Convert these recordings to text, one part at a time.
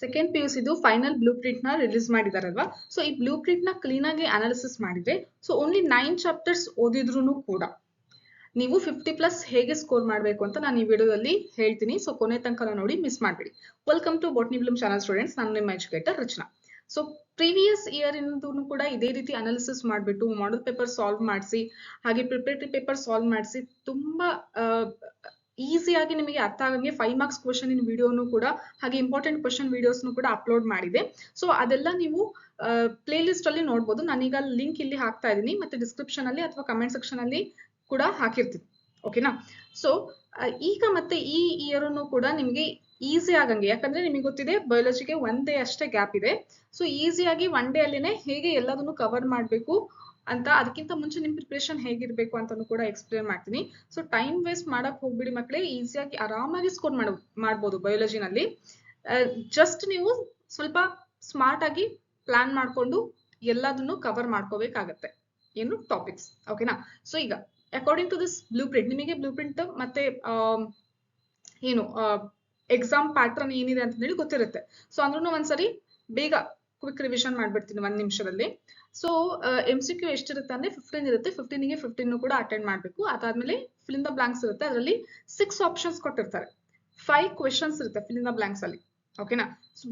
Second P U ಸಿದು final blueprint ನ release ಮಾಡಿದಾರಲ್ವಾ. ಸೊ ಈ ಬ್ಲೂ ಪ್ರಿಂಟ್ ನ ಕ್ಲೀನ್ ಆಗಿ ಅನಾಲಿಸಿಸ್ ಮಾಡಿದ್ರೆ ಸೊ ಓನ್ಲಿ 9 ಚಾಪ್ಟರ್ಸ್ ಓದಿದ್ರು ಕೂಡ ನೀವು 50+ ಹೇಗೆ ಸ್ಕೋರ್ ಮಾಡಬೇಕು ಅಂತ ನಾನು ಈ ವಿಡಿಯೋದಲ್ಲಿ ಹೇಳ್ತೀನಿ. ಸೊ ಕೊನೆ ತನಕ ನೋಡಿ ಮಿಸ್ ಮಾಡಬೇಡಿ. Welcome to botany bloom channel students. ನಾನು ನಿಮ್ಮ educator Rachana. So previous year ಇಂದೂ ಕೂಡ ಇದೇ ರೀತಿ ಅನಾಲಿಸಿಸ್ ಮಾಡಿಬಿಟ್ಟು ಮಾಡೆಲ್ ಪೇಪರ್ ಸಾಲ್ವ್ ಮಾಡಿಸಿ ಹಾಗೆ ಪ್ರಿಪರೇಟರಿ ಪೇಪರ್ ಸಾಲ್ವ್ ಮಾಡಿಸಿ ತುಂಬಾ ಈಸಿಯಾಗಿ ನಿಮಗೆ ಅರ್ಥ ಆಗಂಗೆ 5 ಮಾರ್ಕ್ಸ್ ಕ್ವಶನ್ ಇನ್ ವಿಡಿಯೋನು ಕೂಡ ಹಾಗೆ ಇಂಪಾರ್ಟೆಂಟ್ ಕ್ವಶನ್ ವಿಡಿಯೋಸ್ನು ಕೂಡ ಅಪ್ಲೋಡ್ ಮಾಡಿದೆ. ಸೊ ಅದೆಲ್ಲ ನೀವು ಪ್ಲೇ ಲಿಸ್ಟ್ ಅಲ್ಲಿ ನೋಡ್ಬೋದು. ನಾನೀಗ ಲಿಂಕ್ ಇಲ್ಲಿ ಹಾಕ್ತಾ ಇದ್ದೀನಿ ಮತ್ತೆ ಡಿಸ್ಕ್ರಿಪ್ಷನ್ ಅಲ್ಲಿ ಅಥವಾ ಕಮೆಂಟ್ ಸೆಕ್ಷನ್ ಅಲ್ಲಿ ಕೂಡ ಹಾಕಿರ್ತೀನಿ. ಓಕೆನಾ. ಸೊ ಈಗ ಮತ್ತೆ ಈ ಇಯರ್ನು ಕೂಡ ನಿಮಗೆ ಈಸಿ ಆಗಂಗೆ, ಯಾಕಂದ್ರೆ ನಿಮಗೆ ಗೊತ್ತಿದೆ ಬಯಾಲಜಿಗೆ 1 ಡೇ ಅಷ್ಟೇ ಗ್ಯಾಪ್ ಇದೆ. ಸೊ ಈಸಿಯಾಗಿ 1 ಡೇ ಅಲ್ಲಿನೇ ಹೇಗೆ ಎಲ್ಲದನ್ನು ಕವರ್ ಮಾಡಬೇಕು ಅಂತ, ಅದಕ್ಕಿಂತ ಮುಂಚೆ ನಿಮ್ ಪ್ರಿಪರೇಷನ್ ಹೇಗಿರ್ಬೇಕು ಅಂತಾನು ಕೂಡ ಎಕ್ಸ್ಪ್ಲೇನ್ ಮಾಡ್ತೀನಿ. ಸೊ ಟೈಮ್ ವೇಸ್ಟ್ ಮಾಡಕ್ ಹೋಗ್ಬಿಡಿ ಮಕ್ಕಳೇ, ಈಸಿಯಾಗಿ ಆರಾಮಾಗಿ ಸ್ಕೋರ್ ಮಾಡ್ಬೋದು ಬಯಾಲಜಿನಲ್ಲಿ. ಜಸ್ಟ್ ನೀವು ಸ್ವಲ್ಪ ಸ್ಮಾರ್ಟ್ ಆಗಿ ಪ್ಲಾನ್ ಮಾಡ್ಕೊಂಡು ಎಲ್ಲದನ್ನು ಕವರ್ ಮಾಡ್ಕೋಬೇಕಾಗತ್ತೆ ಏನು ಟಾಪಿಕ್ಸ್. ಓಕೆನಾ. ಸೊ ಈಗ according to this blue print ನಿಮಗೆ ಬ್ಲೂ ಪ್ರಿಂಟ್ ಮತ್ತೆ ಏನು ಎಕ್ಸಾಮ್ ಪ್ಯಾಟ್ರನ್ ಏನಿದೆ ಅಂತ ಹೇಳಿ ಗೊತ್ತಿರುತ್ತೆ. ಸೊ ಅಂದ್ರೂ ಒಂದ್ಸರಿ ಬೇಗ ಕ್ವಿಕ್ ರಿವಿಷನ್ ಮಾಡ್ಬಿಡ್ತೀನಿ 1 ನಿಮಿಷದಲ್ಲಿ. ಸೊ MCQ ಎಷ್ಟಿರುತ್ತೆ ಅಂದ್ರೆ 15 ಇರುತ್ತೆ. 15ಗೆ 15 ಕೂಡ ಅಟೆಂಡ್ ಮಾಡಬೇಕು. ಅದಾದ್ಮೇಲೆ ಫಿಲ್ ಇನ್ ದ ಬ್ಲಾಂಕ್ಸ್ ಇರುತ್ತೆ. ಅದರಲ್ಲಿ 6 ಆಪ್ಷನ್ಸ್ ಕೊಟ್ಟಿರ್ತಾರೆ. 5 ಕ್ವೆಶನ್ಸ್ ಇರುತ್ತೆ ಫಿಲ್ ಇನ್ ದ ಬ್ಲಾಂಕ್ಸ್ ಅಲ್ಲಿ. ಓಕೆನಾ.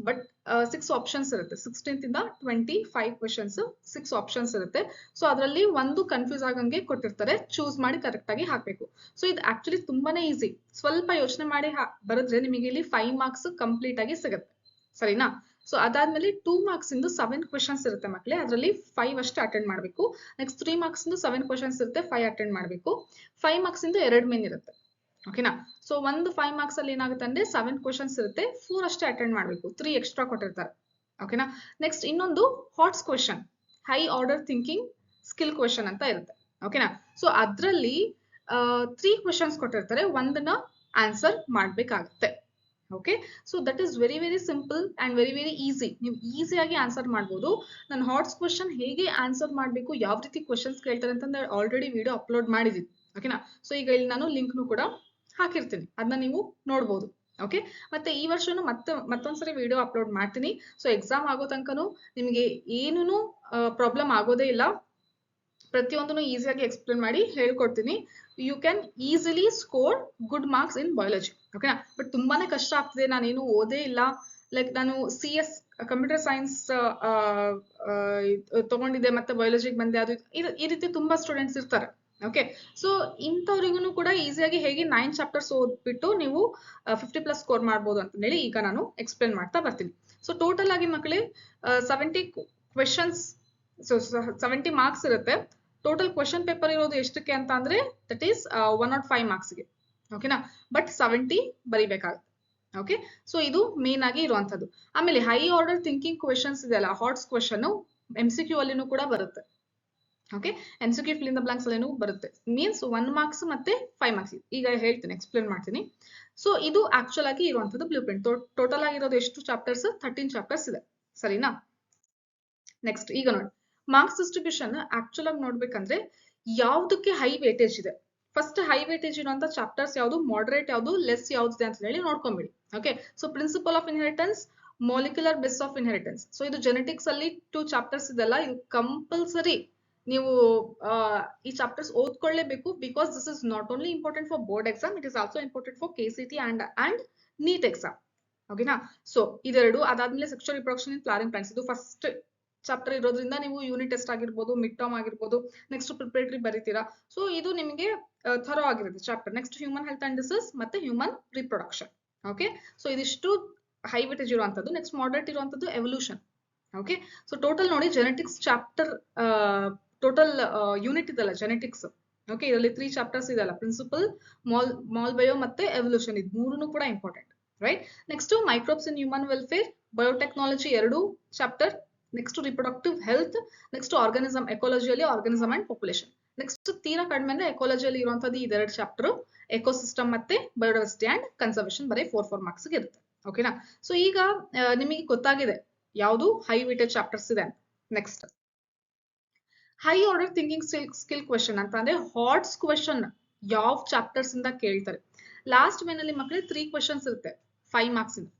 ಬಟ್ 6 ಆಪ್ಷನ್ಸ್ ಇರುತ್ತೆ. 16th ಇಂದ 25 ಕ್ವೆಶನ್ಸ್ 6 ಆಪ್ಷನ್ಸ್ ಇರುತ್ತೆ. ಸೊ ಅದರಲ್ಲಿ ಒಂದು ಕನ್ಫ್ಯೂಸ್ ಆಗಂಗೆ ಕೊಟ್ಟಿರ್ತಾರೆ, ಚೂಸ್ ಮಾಡಿ ಕರೆಕ್ಟ್ ಆಗಿ ಹಾಕ್ಬೇಕು. ಸೊ ಇದು ಆಕ್ಚುಲಿ ತುಂಬಾನೇ ಈಸಿ. ಸ್ವಲ್ಪ ಯೋಚನೆ ಮಾಡಿ ಬರೆದ್ರೆ ನಿಮಗೆ ಇಲ್ಲಿ 5 ಮಾರ್ಕ್ಸ್ ಕಂಪ್ಲೀಟ್ ಆಗಿ ಸಿಗುತ್ತೆ. ಸರಿನಾ. ಸೊ ಅದಾದ್ಮೇಲೆ 2 ಮಾರ್ಕ್ಸ್ ಇಂದು 7 ಕ್ವೆಶನ್ಸ್ ಇರುತ್ತೆ ಮಕ್ಕಳೇ. ಅದರಲ್ಲಿ 5 ಅಷ್ಟೇ ಅಟೆಂಡ್ ಮಾಡಬೇಕು. ನೆಕ್ಸ್ಟ್ 3 ಮಾರ್ಕ್ಸ್ ಇಂದು 7 ಕ್ವೆಶನ್ಸ್ ಇರುತ್ತೆ, 5 ಅಟೆಂಡ್ ಮಾಡಬೇಕು. 5 ಮಾರ್ಕ್ಸ್ ಇಂದು 2 ಮೇನ್ ಇರುತ್ತೆ. ಓಕೆನಾ. ಸೊ ಒಂದು 5 ಮಾರ್ಕ್ಸ್ ಅಲ್ಲಿ ಏನಾಗುತ್ತೆ ಅಂದ್ರೆ 7 ಕ್ವೆಶನ್ಸ್ ಇರುತ್ತೆ, 4 ಅಷ್ಟೇ ಅಟೆಂಡ್ ಮಾಡಬೇಕು, 3 ಎಕ್ಸ್ಟ್ರಾ ಕೊಟ್ಟಿರ್ತಾರೆ. ಓಕೆನಾ. ನೆಕ್ಸ್ಟ್ ಇನ್ನೊಂದು HOTS question, high order thinking skill question ಅಂತ ಇರುತ್ತೆ. ಓಕೆನಾ. ಸೊ ಅದರಲ್ಲಿ 3 ಕ್ವೆಶನ್ಸ್ ಕೊಟ್ಟಿರ್ತಾರೆ, ಒಂದನ್ನ ಆನ್ಸರ್ ಮಾಡ್ಬೇಕಾಗುತ್ತೆ. Okay. So that is very very simple and very very easy. ನೀವು ಈಸಿಯಾಗಿ ಆನ್ಸರ್ ಮಾಡ್ಬೋದು. ನಾನು ಹಾಟ್ಸ್ ಕ್ವೆಶನ್ ಹೇಗೆ ಆನ್ಸರ್ ಮಾಡಬೇಕು, ಯಾವ ರೀತಿ ಕ್ವೆಶನ್ಸ್ ಕೇಳ್ತಾರೆ ಅಂತ ಆಲ್ರೆಡಿ ವಿಡಿಯೋ ಅಪ್ಲೋಡ್ ಮಾಡಿದ್ದೀನಿ. ಓಕೆನಾ. ಸೊ ಈಗ ಇಲ್ಲಿ ನಾನು ಲಿಂಕ್ನು ಕೂಡ ಹಾಕಿರ್ತೀನಿ, ಅದನ್ನ ನೀವು ನೋಡ್ಬೋದು. ಓಕೆ. ಮತ್ತೆ ಈ ವರ್ಷನೂ ಮತ್ತೊಂದ್ಸರಿ ವಿಡಿಯೋ ಅಪ್ಲೋಡ್ ಮಾಡ್ತೀನಿ. ಸೊ ಎಕ್ಸಾಮ್ ಆಗೋ ತನಕನೂ ನಿಮಗೆ ಏನೂ ಪ್ರಾಬ್ಲಮ್ ಆಗೋದೇ ಇಲ್ಲ. ಪ್ರತಿಯೊಂದನ್ನು ಈಸಿಯಾಗಿ ಎಕ್ಸ್ಪ್ಲೇನ್ ಮಾಡಿ ಹೇಳ್ಕೊಡ್ತೀನಿ. You can easily score good marks in biology. ಓಕೆನಾ. ಬಟ್ ತುಂಬಾನೇ ಕಷ್ಟ ಆಗ್ತಿದೆ, ನಾನೇನು ಓದೇ ಇಲ್ಲ, ಲೈಕ್ ನಾನು CS ಕಂಪ್ಯೂಟರ್ ಸೈನ್ಸ್ ತಗೊಂಡಿದ್ದೆ ಮತ್ತೆ ಬಯಾಲಜಿಗೆ ಬಂದೆ, ಅದು ಈ ರೀತಿ ತುಂಬಾ ಸ್ಟೂಡೆಂಟ್ಸ್ ಇರ್ತಾರೆ. ಓಕೆ. ಸೊ ಇಂಥವ್ರಿಗೂ ಕೂಡ ಈಸಿಯಾಗಿ ಹೇಗೆ 9 ಚಾಪ್ಟರ್ಸ್ ಓದ್ಬಿಟ್ಟು ನೀವು 50+ ಸ್ಕೋರ್ ಮಾಡ್ಬೋದು ಅಂತ ಹೇಳಿ ಈಗ ನಾನು ಎಕ್ಸ್ಪ್ಲೇನ್ ಮಾಡ್ತಾ ಬರ್ತೀನಿ. ಸೊ ಟೋಟಲ್ ಆಗಿ ಮಕ್ಕಳೇ 70 ಕ್ವೆಶನ್ಸ್, ಸೊ 70 ಮಾರ್ಕ್ಸ್ ಇರುತ್ತೆ. ಟೋಟಲ್ ಕ್ವೆಶನ್ ಪೇಪರ್ ಇರೋದು ಎಷ್ಟಕ್ಕೆ ಅಂತ ಅಂದ್ರೆ ದಟ್ ಈಸ್ 105 ಮಾರ್ಕ್ಸ್ಗೆ. ಓಕೆನಾ. ಬಟ್ 70 ಬರಿಬೇಕಾಗುತ್ತೆ. ಓಕೆ. ಸೊ ಇದು ಮೇನ್ ಆಗಿ ಇರುವಂತದ್ದು. ಆಮೇಲೆ ಹೈ ಆರ್ಡರ್ ಥಿಂಕಿಂಗ್ ಕ್ವೆಶನ್ಸ್ ಇದೆಯಲ್ಲ, ಹಾಟ್ಸ್ ಕ್ವೆಶನ್ MCQ ಅಲ್ಲಿನೂ ಕೂಡ ಬರುತ್ತೆ. Okay. MCQ fill in the blanks ಅಲ್ಲೇನೂ ಬರುತ್ತೆ. ಮೀನ್ಸ್ 1 ಮಾರ್ಕ್ಸ್ ಮತ್ತೆ 5 ಮಾರ್ಕ್ಸ್. ಈಗ ಹೇಳ್ತೀನಿ, ಎಕ್ಸ್ಪ್ಲೇನ್ ಮಾಡ್ತೀನಿ. ಸೊ ಇದು ಆಕ್ಚುಲ್ ಆಗಿ ಇರುವಂತದ್ದು ಬ್ಲೂ ಪ್ರಿಂಟ್. ಟೋಟಲ್ ಆಗಿರೋದು ಎಷ್ಟು ಚಾಪ್ಟರ್ಸ್? 13 ಚಾಪ್ಟರ್ಸ್ ಇದೆ. ಸರಿನಾ. ನೆಕ್ಸ್ಟ್ ಈಗ ನೋಡಿ, ಮಾರ್ಕ್ಸ್ ಡಿಸ್ಟ್ರಿಬ್ಯೂಷನ್ ಆಕ್ಚುಲ್ ಆಗಿ ನೋಡ್ಬೇಕಂದ್ರೆ ಯಾವ್ದಕ್ಕೆ ಹೈ ವೇಟೇಜ್ ಇದೆ, ಫಸ್ಟ್ ಹೈ ವೇಟೇಜ್ ಇರುವಂತ ಚಾಪ್ಟರ್ಸ್ ಯಾವ್ದು, ಮಾಡರೇಟ್ ಯಾವ್ದು, ಲೆಸ್ ಯಾವ್ದಿದೆ ಅಂತ ಹೇಳಿ ನೋಡ್ಕೊಂಬಿಡಿ. Okay. So principle of inheritance, molecular base of inheritance. So ಇದು ಜೆನೆಟಿಕ್ಸ್ ಅಲ್ಲಿ 2 ಚಾಪ್ಟರ್ಸ್ ಇದೆಲ್ಲ, ಇದು ಕಂಪಲ್ಸರಿ ನೀವು ಈ ಚಾಪ್ಟರ್ಸ್ ಓದ್ಕೊಳ್ಳೇಬೇಕು. Because this is not only important for board exam, it is also important for KCT and NEET exam. ಓಕೆನಾ. So ಇದೆರಡು. ಅದಾದ್ಮೇಲೆ sexual reproduction in flowering plants, ಇದು ಫಸ್ಟ್ ಚಾಪ್ಟರ್ ಇರೋದ್ರಿಂದ ನೀವು ಯೂನಿಟ್ ಟೆಸ್ಟ್ ಆಗಿರ್ಬೋದು, ಮಿಡ್ ಟರ್ಮ್ ಆಗಿರ್ಬೋದು, next preparatory ಬರೀತೀರಾ. So ಇದು ನಿಮಗೆ ಥರೋ ಆಗಿರುತ್ತೆ chapter. Next human health and disease ಮತ್ತೆ ಹ್ಯೂಮನ್ ರಿಪ್ರೊಡಕ್ಷನ್. ಓಕೆ. ಸೊ ಇದಿಷ್ಟು ಹೈ ವೇಟೇಜ್ ಇರುವಂತದ್ದು. ನೆಕ್ಸ್ಟ್ ಮಾಡರೇಟ್ ಇರುವಂತದ್ದು ಎವಲ್ಯೂಷನ್. ಓಕೆ. ಸೊ ಟೋಟಲ್ ನೋಡಿ, ಜೆನೆಟಿಕ್ಸ್ ಚಾಪ್ಟರ್ ಟೋಟಲ್ ಯೂನಿಟ್ ಇದಲ್ಲ ಜೆನೆಟಿಕ್ಸ್. ಓಕೆ. ಇದರಲ್ಲಿ 3 ಚಾಪ್ಟರ್ಸ್ ಇದೆಲ್ಲ, ಪ್ರಿನ್ಸಿಪಲ್, ಮಾಲ್ ಬಯೋ ಮತ್ತೆ ಎವಲ್ಯೂಷನ್. ಇದು 3 ಕೂಡ important, right. Next microbes in human welfare, biotechnology 2 chapter. Next reproductive health. Next organism, ಎಕಾಲಜಿಯಲ್ಲಿ organism and population. Next ತೀರಾ ಕಡಿಮೆ ಅಂದ್ರೆ ಎಕಾಲಜಿಯಲ್ಲಿ ಇರುವಂತದ್ದು ಇದೆರಡು ಚಾಪ್ಟರ್, ಎಕೋಸಿಸ್ಟಮ್ ಮತ್ತೆ ಬಯೋಡೈವರ್ಸಿಟಿ ಅಂಡ್ ಕನ್ಸರ್ವೇಷನ್. ಬರೀ 4 ಮಾರ್ಕ್ಸ್ ಇರುತ್ತೆ. ಓಕೆನಾ. ಸೊ ಈಗ ನಿಮಗೆ ಗೊತ್ತಾಗಿದೆ ಯಾವುದು ಹೈ ವೇಟೇಜ್ ಚಾಪ್ಟರ್ಸ್ ಇದೆ. Next high order thinking skill question ಅಂತ ಅಂದ್ರೆ ಹಾಟ್ಸ್ ಕ್ವೆಶನ್ ಯಾವ ಚಾಪ್ಟರ್ಸ್ ಇಂದ ಕೇಳ್ತಾರೆ. ಲಾಸ್ಟ್ ಮೇನಲ್ಲಿ ಮಕ್ಕಳೇ 3 ಕ್ವೆಶನ್ಸ್ ಇರುತ್ತೆ 5 ಮಾರ್ಕ್ಸ್ ಇಂದ.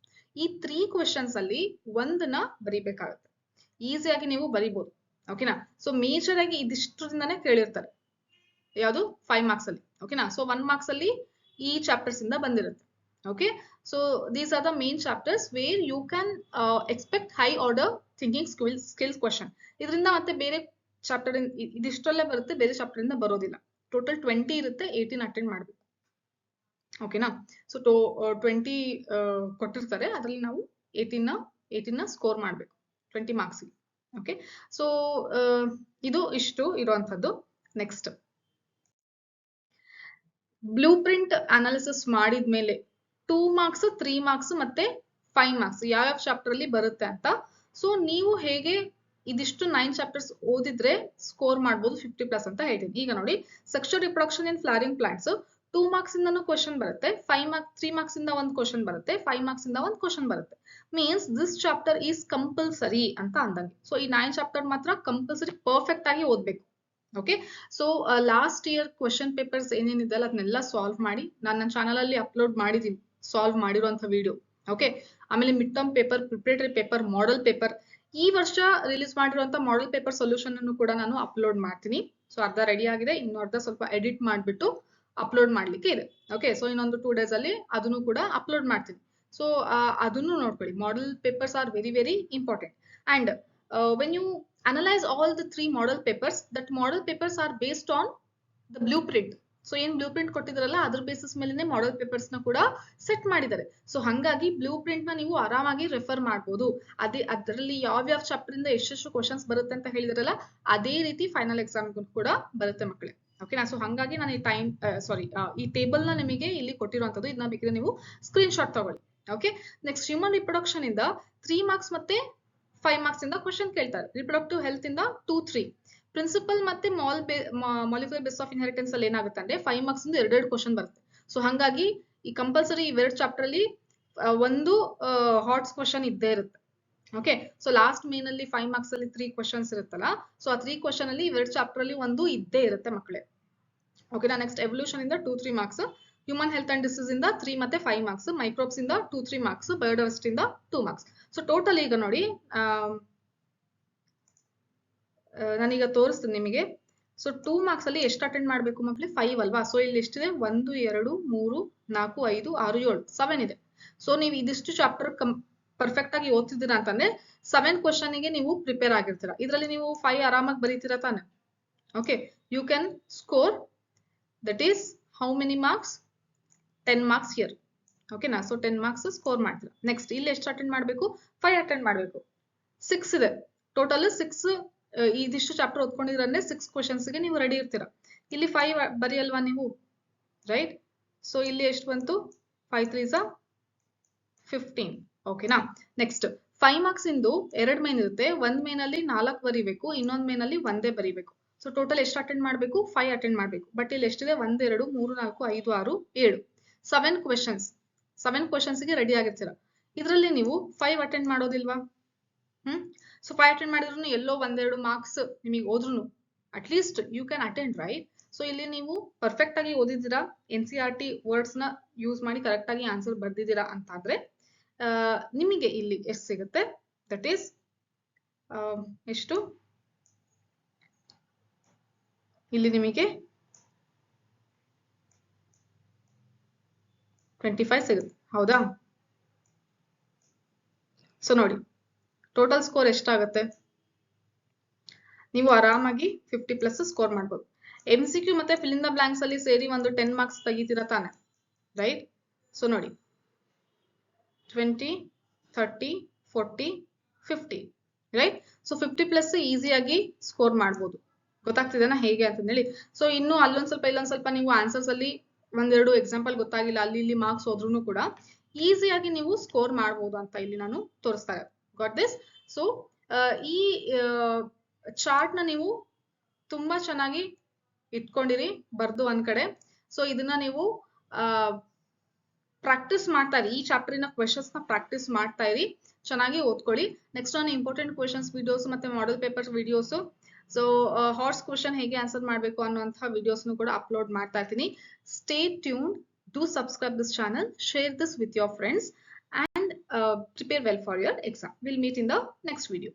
ಈ 3 ಕ್ವೆಶನ್ಸ್ ಅಲ್ಲಿ ಒಂದನ್ನ ಬರಿಬೇಕಾಗುತ್ತೆ. ಈಸಿಯಾಗಿ ನೀವು ಬರಿಬಹುದು. ಓಕೆನಾ? ಸೊ ಮೇಜರ್ ಆಗಿ ಇದಿಷ್ಟರಿಂದಾನೇ ಕೇಳಿರ್ತಾರೆ. ಯಾವುದು 5 ಮಾರ್ಕ್ಸ್ ಅಲ್ಲಿ. ಓಕೆನಾ? ಸೊ 1 ಮಾರ್ಕ್ಸ್ ಅಲ್ಲಿ ಈ ಚಾಪ್ಟರ್ಸ್ ಇಂದ ಬಂದಿರುತ್ತೆ. Okay, so these are the main chapters where you can expect high order thinking skills question. ಇದರಿಂದ ಮತ್ತೆ ಬೇರೆ ಚಾಪ್ಟರ್ ಇದಿಷ್ಟರಲ್ಲೇ ಬರುತ್ತೆ, ಬೇರೆ ಚಾಪ್ಟರ್ ಇಂದ ಬರೋದಿಲ್ಲ. ಟೋಟಲ್ 20 ಇರುತ್ತೆ, 18 ಅಟೆಂಡ್ ಮಾಡಬೇಕು. ಓಕೆನಾ? ಸೊ 20 ಕೊಟ್ಟಿರ್ತಾರೆ, ಅದರಲ್ಲಿ ನಾವು 18ನ ಸ್ಕೋರ್ ಮಾಡಬೇಕು 20 ಮಾರ್ಕ್ಸ್. ಓಕೆ, ಸೊ ಇದು ಇಷ್ಟು ಇರುವಂತದ್ದು. ನೆಕ್ಸ್ಟ್, ಬ್ಲೂ ಪ್ರಿಂಟ್ ಅನಾಲಿಸಿಸ್ ಮಾಡಿದ್ಮೇಲೆ 2 ಮಾರ್ಕ್ಸ್, 3 ಮಾರ್ಕ್ಸ್ ಮತ್ತೆ 5 ಮಾರ್ಕ್ಸ್ ಯಾವ ಚಾಪ್ಟರ್ ಅಲ್ಲಿ ಬರುತ್ತೆ ಅಂತ. ಸೊ ನೀವು ಹೇಗೆ ಇದಿಷ್ಟು 9 ಚಾಪ್ಟರ್ಸ್ ಓದಿದ್ರೆ ಸ್ಕೋರ್ ಮಾಡಬಹುದು 50+ ಅಂತ ಹೇಳ್ತೀನಿ. ಈಗ ನೋಡಿ, sexual reproduction in flowering plants 2 marks ಇಂದನೂ ಕ್ವಶನ್ ಬರುತ್ತೆ, 3 ಮಾರ್ಕ್ಸ್ ಇಂದ ಒಂದು ಕ್ವಶನ್ ಬರುತ್ತೆ, 5 ಮಾರ್ಕ್ಸ್ ಇಂದ ಒಂದು ಕ್ವಶನ್ ಬರುತ್ತೆ. Means this chapter is compulsory ಅಂತ ಅಂದಂಗೆ. ಸೊ ಈ 9 ಚಾಪ್ಟರ್ ಮಾತ್ರ ಕಂಪಲ್ಸರಿ ಪರ್ಫೆಕ್ಟ್ ಆಗಿ ಓದ್ಬೇಕು. Okay, so last year question papers ಏನೇನಿದೆ ಅಲ್ಲ ಅದನ್ನೆಲ್ಲ ಸಾಲ್ವ್ ಮಾಡಿ ನಾನು ನನ್ನ ಚಾನಲ್ ಅಲ್ಲಿ ಅಪ್ಲೋಡ್ ಮಾಡಿದ್ದೀನಿ, ಸಾಲ್ವ್ ಮಾಡಿರುವಂತ ವಿಡಿಯೋ. ಓಕೆ, ಆಮೇಲೆ mid term paper, preparatory paper, model paper, ಈ ವರ್ಷ ರಿಲೀಸ್ ಮಾಡಿರುವಂತ ಮಾಡೆಲ್ ಪೇಪರ್ ಸೊಲ್ಯೂಷನ್ ಅನ್ನು ಕೂಡ ನಾನು ಅಪ್ಲೋಡ್ ಮಾಡ್ತೀನಿ. ಸೊ ಅರ್ಧ ರೆಡಿ ಆಗಿದೆ, ಇನ್ನು ಅರ್ಧ ಸ್ವಲ್ಪ ಎಡಿಟ್ ಮಾಡ್ಬಿಟ್ಟು ಅಪ್ಲೋಡ್ ಮಾಡ್ಲಿಕ್ಕೆ ಇದೆ. ಓಕೆ, ಸೊ ಇನ್ನೊಂದು 2 ಡೇಸ್ ಅಲ್ಲಿ ಅದನ್ನು ಕೂಡ ಅಪ್ಲೋಡ್ ಮಾಡ್ತೀನಿ. ಸೊ ಅದನ್ನು ನೋಡ್ಕೊಳ್ಳಿ. Model papers are very very important. And when you analyze all the 3 model papers, that model papers are based on the blueprint. So ಏನ್ ಬ್ಲೂ ಪ್ರಿಂಟ್ ಕೊಟ್ಟಿದ್ರಲ್ಲ ಅದ್ರ ಬೇಸಿಸ್ ಮೇಲೆನೆ ಮಾಡೆಲ್ ಪೇಪರ್ಸ್ ನ ಕೂಡ ಸೆಟ್ ಮಾಡಿದ್ದಾರೆ. So ಹಂಗಾಗಿ blue print ನ ನೀವು ಆರಾಮಾಗಿ ರೆಫರ್ ಮಾಡಬಹುದು. ಅದೇ ಅದರಲ್ಲಿ ಯಾವ ಚಾಪ್ಟರ್ ಇಂದ ಎಷ್ಟೆಷ್ಟು ಕ್ವಶನ್ಸ್ ಬರುತ್ತೆ ಅಂತ ಹೇಳಿದ್ರಲ್ಲ ಅದೇ ರೀತಿ ಫೈನಲ್ ಎಕ್ಸಾಮ್ ಕೂಡ ಬರುತ್ತೆ ಮಕ್ಕಳೇ. ಓಕೆನಾ? ಸೊ ಹಂಗಾಗಿ ನಾನು ಈ ಟೇಬಲ್ ನ ನಿಮಗೆ ಇಲ್ಲಿ ಕೊಟ್ಟಿರುವಂತದ್ದು, ಇದನ್ನ ಬೇಕಿದ್ರೆ ನೀವು ಸ್ಕ್ರೀನ್ ಶಾಟ್ ತಗೊಳ್ಳಿ. ಓಕೆ, ನೆಕ್ಸ್ಟ್ ಹ್ಯೂಮನ್ ರಿಪ್ರೊಡಕ್ಷನ್ ಇಂದ 3 ಮಾರ್ಕ್ಸ್ ಮತ್ತೆ 5 ಮಾರ್ಕ್ಸ್ ಇಂದ ಕ್ವಶನ್ ಕೇಳ್ತಾರೆ. ರಿಪ್ರೊಡಕ್ಟಿವ್ ಹೆಲ್ತ್ ಇಂದ 2, 3. ಪ್ರಿನ್ಸಿಪಲ್ ಮತ್ತೆ ಮಾಲಿಕ್ಯುಲರ್ ಬೇಸ್ ಆಫ್ ಇನ್ಹೆರಿಟೆನ್ಸ್ ಅಲ್ಲಿ ಏನಾಗುತ್ತೆ ಅಂದ್ರೆ 5 ಮಾರ್ಕ್ಸ್ ಇಂದ 2 ಕ್ವಶನ್ ಬರುತ್ತೆ. ಸೊ ಹಂಗಾಗಿ ಈ ಕಂಪಲ್ಸರಿ ಇವೆರಡು ಚಾಪ್ಟರ್ ಅಲ್ಲಿ ಒಂದು ಹಾಟ್ಸ್ ಕ್ವಶನ್ ಇದ್ದೇ ಇರುತ್ತೆ. ಓಕೆ, ಸೊ ಲಾಸ್ಟ್ ಮೇನ್ ಅಲ್ಲಿ 5 ಮಾರ್ಕ್ಸ್ ಅಲ್ಲಿ 3 ಕ್ವಶನ್ಸ್ ಇರುತ್ತಲ್ಲ, ಸೊ ಆ 3 ಕ್ವಶನ್ ಅಲ್ಲಿ ಇವೆರಡು ಚಾಪ್ಟರ್ ಅಲ್ಲಿ ಒಂದು ಇದ್ದೇ ಇರುತ್ತೆ ಮಕ್ಕಳೇ. ಓಕೆನಾ? ನೆಕ್ಸ್ಟ್ ಎವಲ್ಯೂಷನ್ ಇಂದ 2, 3 marks, human health and disease ಇಂದ 3 ಮತ್ತೆ 5 ಮಾರ್ಕ್ಸ್, ಮೈಕ್ರೋಬ್ಸ್ ಇಂದ 2, 3 ಮಾರ್ಕ್ಸ್, ಬಯೋಡೈವರ್ಸಿಟಿ ಇಂದ 2 ಮಾರ್ಕ್ಸ್. ಸೊ ಟೋಟಲ್ ಈಗ ನೋಡಿ, ನಾನೀಗ ತೋರಿಸ್ತೀನಿ ನಿಮಗೆ. ಸೊ 2 ಮಾರ್ಕ್ಸ್ ಅಲ್ಲಿ ಎಷ್ಟು ಅಟೆಂಡ್ ಮಾಡಬೇಕು ಮಕ್ಕಳೇ? 5 ಅಲ್ವಾ? ಸೊ ಇಲ್ಲಿ ಎಷ್ಟಿದೆ? 1, 2, 3, 4, 5, 6, 7, 7 ಇದೆ. ಸೊ ನೀವು ಇದಿಷ್ಟು ಚಾಪ್ಟರ್ ಪರ್ಫೆಕ್ಟ್ ಆಗಿ ಓದ್ತಿದ್ದೀರಾ ಅಂತಂದ್ರೆ 7 ಕ್ವಶನ್ ಗೆ ನೀವು ಪ್ರಿಪೇರ್ ಆಗಿರ್ತೀರಾ. ಇದರಲ್ಲಿ ನೀವು 5 ಆರಾಮಾಗಿ ಬರೀತೀರಾ ತಾನೆ? Okay, you can score, that is how many marks? 10 marks here. ಓಕೆನಾ? ಸೊ 10 ಮಾರ್ಕ್ಸ್ ಸ್ಕೋರ್ ಮಾಡ್ತೀರಾ. ನೆಕ್ಸ್ಟ್ ಇಲ್ಲಿ ಎಷ್ಟು ಅಟೆಂಡ್ ಮಾಡಬೇಕು? 5 ಅಟೆಂಡ್ ಮಾಡಬೇಕು. 6 ಇದೆ ಟೋಟಲ್. 6 ಇದಿಷ್ಟು ಚಾಪ್ಟರ್ ಓದ್ಕೊಂಡಿದ್ರೆ 6 ಕ್ವಶನ್ಸ್ ಗೆ ನೀವು ರೆಡಿ ಇರ್ತೀರಾ. ಇಲ್ಲಿ 5 ಬರೆಯಲ್ವಾ ನೀವು? ರೈಟ್? ಸೊ ಇಲ್ಲಿ ಎಷ್ಟು ಬಂತು? 5 3s 15. ಓಕೆನಾ? ನೆಕ್ಸ್ಟ್ 5 ಮಾರ್ಕ್ಸ್ ಇಂದು 2 ಮೇನ್ ಇರುತ್ತೆ. ಒಂದ್ ಮೇನ್ ಅಲ್ಲಿ 4 ಬರಿಬೇಕು, ಇನ್ನೊಂದ್ ಮೇನ್ ಅಲ್ಲಿ ಒಂದೇ ಬರಿಬೇಕು. ಸೊ ಟೋಟಲ್ ಎಷ್ಟು ಅಟೆಂಡ್ ಮಾಡಬೇಕು? 5 ಅಟೆಂಡ್ ಮಾಡಬೇಕು. ಬಟ್ ಇಲ್ಲಿ ಎಷ್ಟಿದೆ? 1, 2, 3, 4, 5, 6, 7, 7 ಕ್ವಶನ್ಸ್. 7 ಕ್ವಶನ್ಸ್ ಗೆ ರೆಡಿ ಆಗಿರ್ತೀರಾ. ಇದರಲ್ಲಿ ನೀವು 5 ಅಟೆಂಡ್ ಮಾಡೋದಿಲ್ವಾ? ಸೊ 5 ಅಟೆಂಡ್ ಮಾಡಿದ್ರು ಎಲ್ಲೋ 1-2 ಮಾರ್ಕ್ಸ್ ನಿಮಗೆ ಹೋದ್ರು at least you can attend, right? So ಇಲ್ಲಿ ನೀವು ಪರ್ಫೆಕ್ಟ್ ಆಗಿ ಓದಿದ್ದೀರಾ, NCERT ವರ್ಡ್ಸ್ ನ ಯೂಸ್ ಮಾಡಿ ಕರೆಕ್ಟ್ ಆಗಿ ಆನ್ಸರ್ ಬರ್ದಿದ್ದೀರಾ ಅಂತಾದ್ರೆ ನಿಮಗೆ ಇಲ್ಲಿ ಎಷ್ಟು ಸಿಗುತ್ತೆ? ದಟ್ ಈಸ್ ಎಷ್ಟು? ಇಲ್ಲಿ ನಿಮಗೆ 25 ಸಿಗುತ್ತೆ. ಹೌದಾ? ಸೊ ನೋಡಿ ಟೋಟಲ್ ಸ್ಕೋರ್ ಎಷ್ಟಾಗುತ್ತೆ? ನೀವು ಆರಾಮಾಗಿ 50+ ಸ್ಕೋರ್ ಮಾಡ್ಬೋದು. MCQ ಮತ್ತೆ ಫಿಲ್ ಇನ್ ದ ಬ್ಲಾಂಕ್ಸ್ ಅಲ್ಲಿ ಸೇರಿ ಒಂದು 10 ಮಾರ್ಕ್ಸ್ ತೆಗಿತೀರಾ ತಾನೆ? ರೈಟ್? ಸೊ ನೋಡಿ 20, 30, 40, 50, ರೈಟ್? ಸೊ 50+ ಈಸಿಯಾಗಿ ಸ್ಕೋರ್ ಮಾಡ್ಬೋದು. ಗೊತ್ತಾಗ್ತಿದೆನಾ ಹೇಗೆ ಅಂತ ಹೇಳಿ? ಸೊ ಇನ್ನು ಅಲ್ಲೊಂದ್ ಸ್ವಲ್ಪ ಇಲ್ಲೊಂದ್ ಸ್ವಲ್ಪ ನೀವು ಆನ್ಸರ್ಸ್ ಅಲ್ಲಿ 1-2 ಎಕ್ಸಾಂಪಲ್ ಗೊತ್ತಾಗಿಲ್ಲ, ಅಲ್ಲಿ ಇಲ್ಲಿ ಮಾರ್ಕ್ಸ್ ಹೋದ್ರೂ ಕೂಡ ಈಸಿಯಾಗಿ ನೀವು ಸ್ಕೋರ್ ಮಾಡ್ಬೋದು ಅಂತ ಇಲ್ಲಿ ನಾನು ತೋರಿಸ್ತಾ ಇರೋದು. Got this? ಸೊ ಈ ಚಾರ್ಟ್ ನ ನೀವು ತುಂಬಾ ಚೆನ್ನಾಗಿ ಇಟ್ಕೊಂಡಿರಿ, ಬರ್ದು ಒಂದ್ ಕಡೆ. ಸೊ ಇದನ್ನ ನೀವು ಪ್ರಾಕ್ಟೀಸ್ ಮಾಡ್ತಾ ಇರಿ. ಈ ಚಾಪ್ಟರಿನ ಕ್ವೆಶನ್ಸ್ ನ ಪ್ರಾಕ್ಟೀಸ್ ಮಾಡ್ತಾ ಇರಿ, ಚೆನ್ನಾಗಿ ಓದ್ಕೊಳ್ಳಿ. ನೆಕ್ಸ್ಟ್ ನಾನು ಇಂಪಾರ್ಟೆಂಟ್ ಕ್ವೆಶನ್ಸ್ ವಿಡಿಯೋಸ್ ಮತ್ತೆ model paper videos, so horse question ಹೇಗೆ ಆನ್ಸರ್ ಮಾಡಬೇಕು ಅನ್ನುವಂತಹ ವಿಡಿಯೋಸ್ನು ಕೂಡ ಅಪ್ಲೋಡ್ ಮಾಡ್ತಾ ಇರ್ತೀನಿ. Stay tuned, do subscribe this channel, share this with your friends, and prepare well for your exam. We'll meet in the next video.